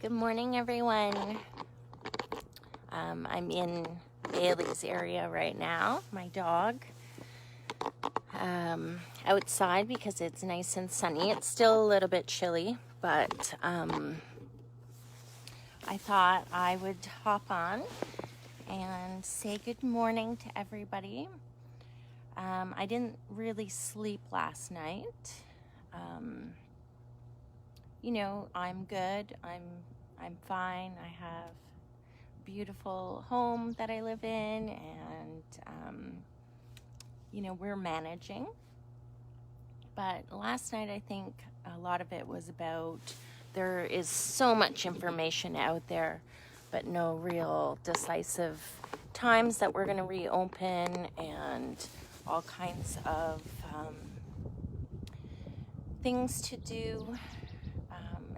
Good morning, everyone. I'm in Bailey's area right now, my dog. Outside because it's nice and sunny. It's still a little bit chilly, but I thought I would hop on and say good morning to everybody. I didn't really sleep last night. I'm good. I'm fine. I have a beautiful home that I live in, and we're managing. But last night, I think a lot of it was about there is so much information out there, but no real decisive times that we're going to reopen, and all kinds of things to do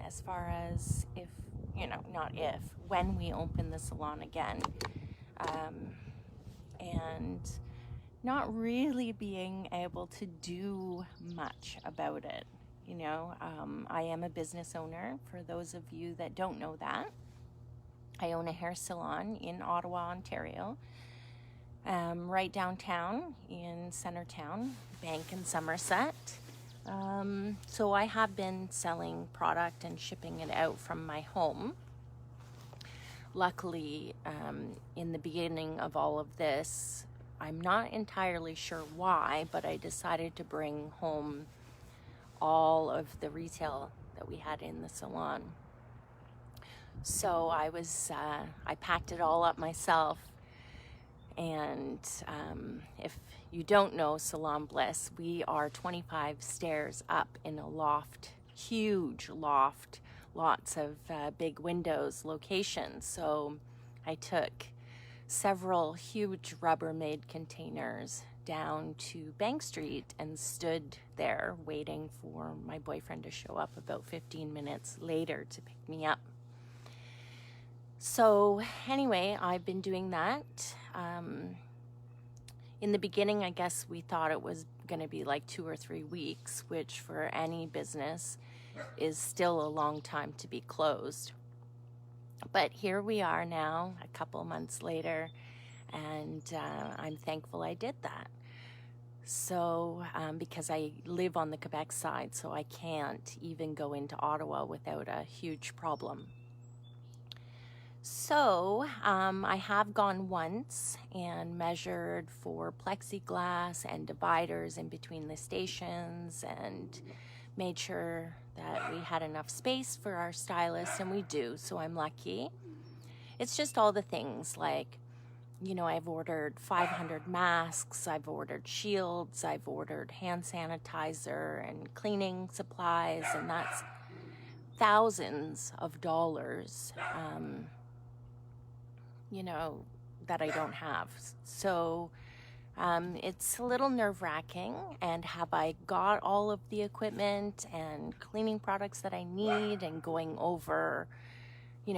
as far as when we open the salon again. And not really being able to do much about it. I am a business owner. For those of you that don't know that, I own a hair salon in Ottawa, Ontario, right downtown in Centertown, Bank in Somerset. So I have been selling product and shipping it out from my home. Luckily, in the beginning of all of this, I'm not entirely sure why, but I decided to bring home all of the retail that we had in the salon. So I packed it all up myself. And if you don't know Salon Bliss, we are 25 stairs up in a loft, huge loft, lots of big windows locations. So I took several huge Rubbermaid containers down to Bank Street and stood there waiting for my boyfriend to show up about 15 minutes later to pick me up. So anyway, I've been doing that. In the beginning, I guess we thought it was going to be like 2 or 3 weeks, which for any business is still a long time to be closed. But here we are now, a couple months later, and I'm thankful I did that. So, because I live on the Quebec side, so I can't even go into Ottawa without a huge problem. So, I have gone once and measured for plexiglass and dividers in between the stations and made sure that we had enough space for our stylist, and we do, so I'm lucky. It's just all the things like, I've ordered 500 masks, I've ordered shields, I've ordered hand sanitizer and cleaning supplies, and that's thousands of dollars, that I don't have. So it's a little nerve-wracking. And have I got all of the equipment and cleaning products that I need, and going over,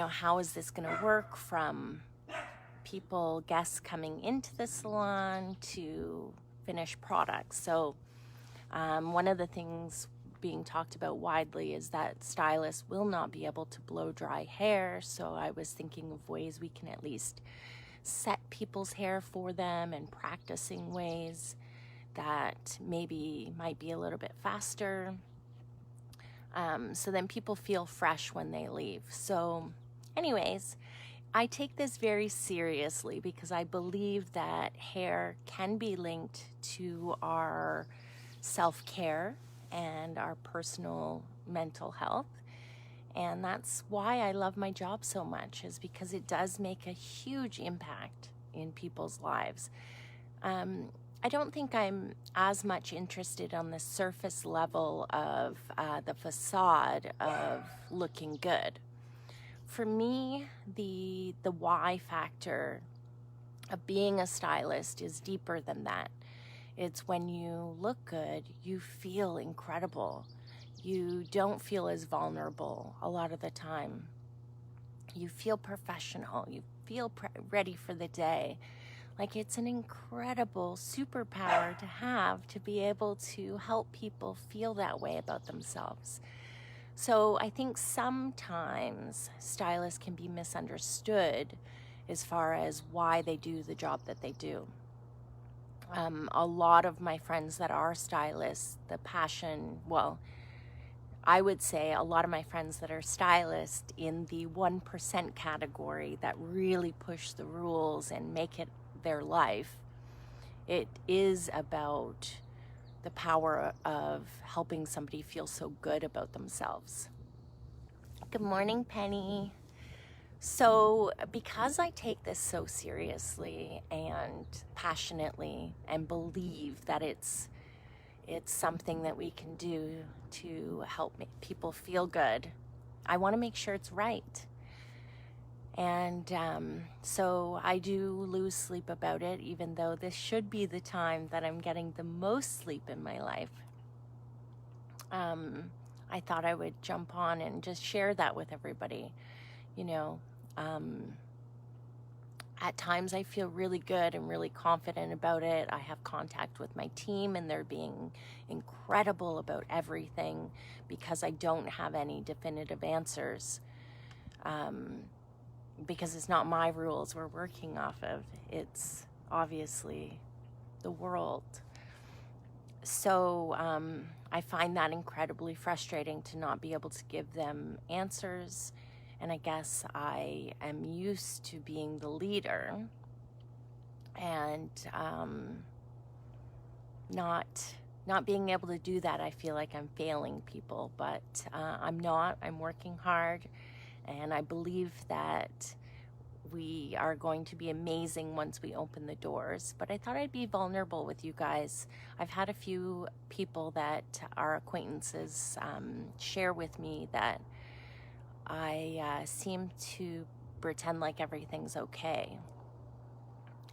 how is this going to work from guests coming into the salon to finished products. So one of the things being talked about widely is that stylists will not be able to blow dry hair. So I was thinking of ways we can at least set people's hair for them and practicing ways that maybe might be a little bit faster. So then people feel fresh when they leave. So anyways, I take this very seriously because I believe that hair can be linked to our self-care and our personal mental health. And that's why I love my job so much, is because it does make a huge impact in people's lives. I don't think I'm as much interested on the surface level of the facade of looking good. For me, the why factor of being a stylist is deeper than that. It's when you look good, you feel incredible. You don't feel as vulnerable a lot of the time. You feel professional. You feel ready for the day. Like, it's an incredible superpower to have, to be able to help people feel that way about themselves. So I think sometimes stylists can be misunderstood as far as why they do the job that they do. A lot of my friends that are stylists, the passion, well, I would say a lot of my friends that are stylists in the 1% category that really push the rules and make it their life, it is about the power of helping somebody feel so good about themselves. Good morning, Penny. So, because I take this so seriously and passionately and believe that it's something that we can do to help make people feel good, I want to make sure it's right. And so I do lose sleep about it, even though this should be the time that I'm getting the most sleep in my life. I thought I would jump on and just share that with everybody. You know, at times I feel really good and really confident about it. I have contact with my team and they're being incredible about everything because I don't have any definitive answers. Because it's not my rules we're working off of. It's obviously the world. So I find that incredibly frustrating to not be able to give them answers. And I guess I am used to being the leader and not being able to do that. I feel like I'm failing people, but I'm not. I'm working hard. And I believe that we are going to be amazing once we open the doors. But I thought I'd be vulnerable with you guys. I've had a few people that are acquaintances share with me that I seem to pretend like everything's okay.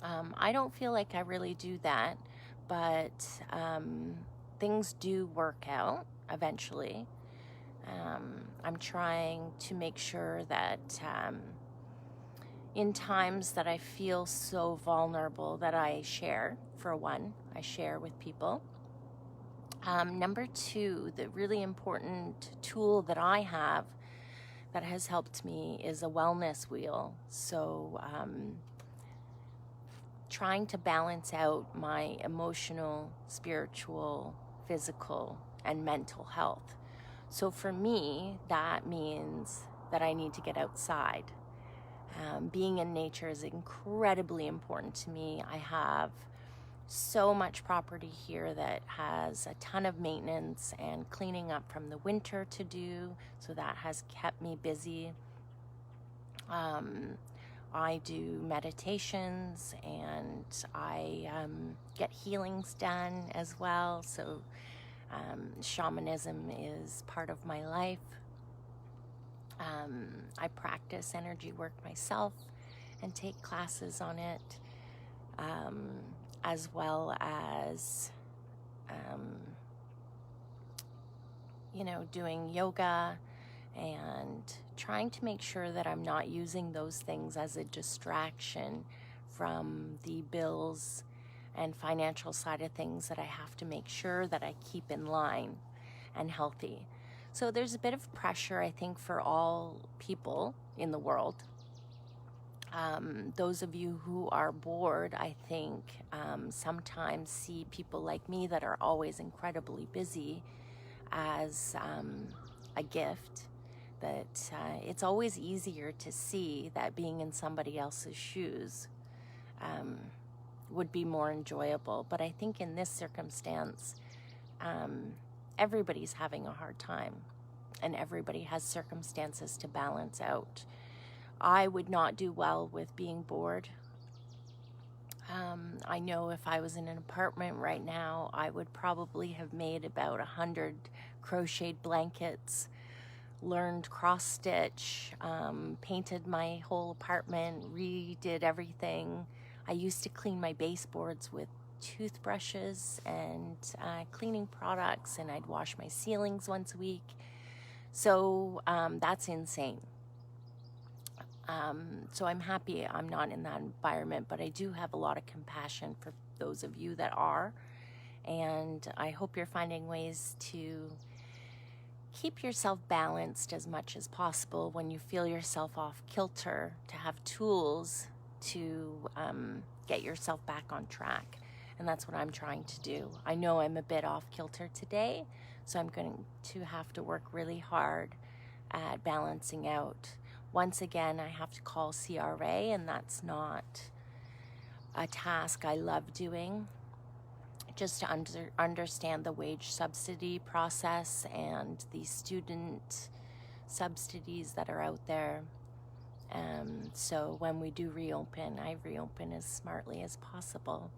I don't feel like I really do that, but things do work out eventually. I'm trying to make sure that in times that I feel so vulnerable that I share. For one, I share with people. Number two, the really important tool that I have that has helped me is a wellness wheel. So trying to balance out my emotional, spiritual, physical, and mental health. So for me, that means that I need to get outside. Being in nature is incredibly important to me. I have so much property here that has a ton of maintenance and cleaning up from the winter to do, so that has kept me busy. I do meditations and I get healings done as well, so shamanism is part of my life. I practice energy work myself and take classes on it, as well as, doing yoga and trying to make sure that I'm not using those things as a distraction from the bills and financial side of things that I have to make sure that I keep in line and healthy. So there's a bit of pressure, I think, for all people in the world. Those of you who are bored, I think, sometimes see people like me that are always incredibly busy as a gift. That it's always easier to see that being in somebody else's shoes would be more enjoyable. But I think in this circumstance, everybody's having a hard time and everybody has circumstances to balance out. I would not do well with being bored. I know if I was in an apartment right now, I would probably have made about 100 crocheted blankets, learned cross stitch, painted my whole apartment, redid everything. I used to clean my baseboards with toothbrushes and cleaning products, and I'd wash my ceilings once a week. So that's insane. So I'm happy I'm not in that environment, but I do have a lot of compassion for those of you that are, and I hope you're finding ways to keep yourself balanced as much as possible when you feel yourself off kilter, to have tools to get yourself back on track. And that's what I'm trying to do. I know I'm a bit off kilter today, so I'm going to have to work really hard at balancing out. Once again, I have to call CRA, and that's not a task I love doing. Just to understand the wage subsidy process and the student subsidies that are out there. So when we do reopen, I reopen as smartly as possible.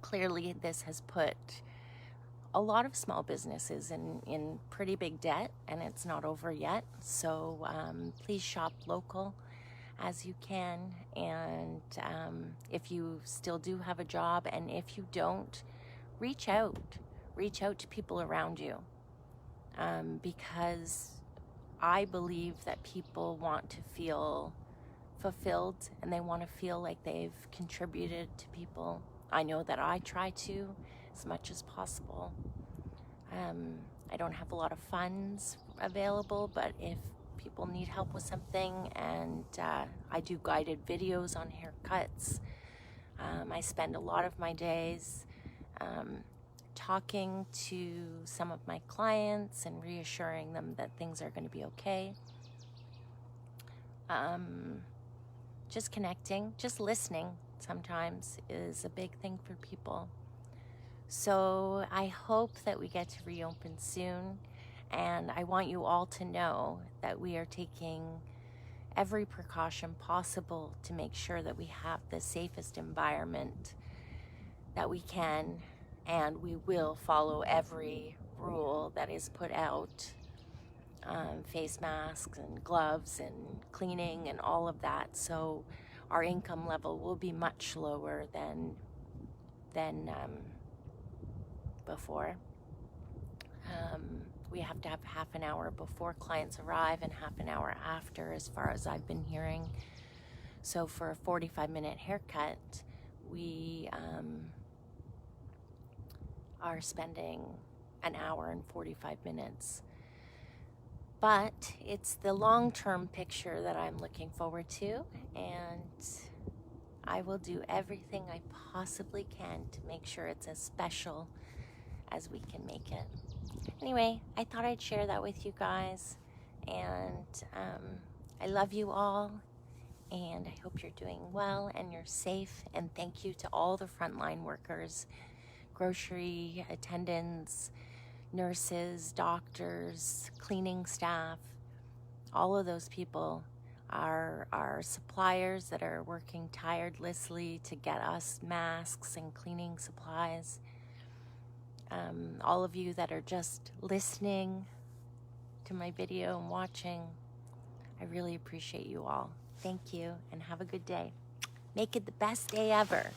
Clearly, this has put a lot of small businesses in pretty big debt, and it's not over yet. So please shop local as you can, and if you still do have a job, and if you don't, reach out to people around you, because I believe that people want to feel fulfilled, and they want to feel like they've contributed to people. I know that I try to as much as possible. I don't have a lot of funds available, but if people need help with something, and I do guided videos on haircuts. I spend a lot of my days talking to some of my clients and reassuring them that things are going to be okay. Just connecting, just listening sometimes is a big thing for people. So I hope that we get to reopen soon. And I want you all to know that we are taking every precaution possible to make sure that we have the safest environment that we can, and we will follow every rule that is put out. Face masks and gloves and cleaning and all of that. So our income level will be much lower than before. We have to have half an hour before clients arrive and half an hour after, as far as I've been hearing. So for a 45-minute haircut, we are spending an hour and 45 minutes. But it's the long-term picture that I'm looking forward to, and I will do everything I possibly can to make sure it's as special as we can make it. Anyway, I thought I'd share that with you guys, and I love you all, and I hope you're doing well and you're safe. And thank you to all the frontline workers, grocery attendants, nurses, doctors, cleaning staff. All of those people are our suppliers that are working tirelessly to get us masks and cleaning supplies. All of you that are just listening to my video and watching, I really appreciate you all. Thank you, and have a good day. Make it the best day ever.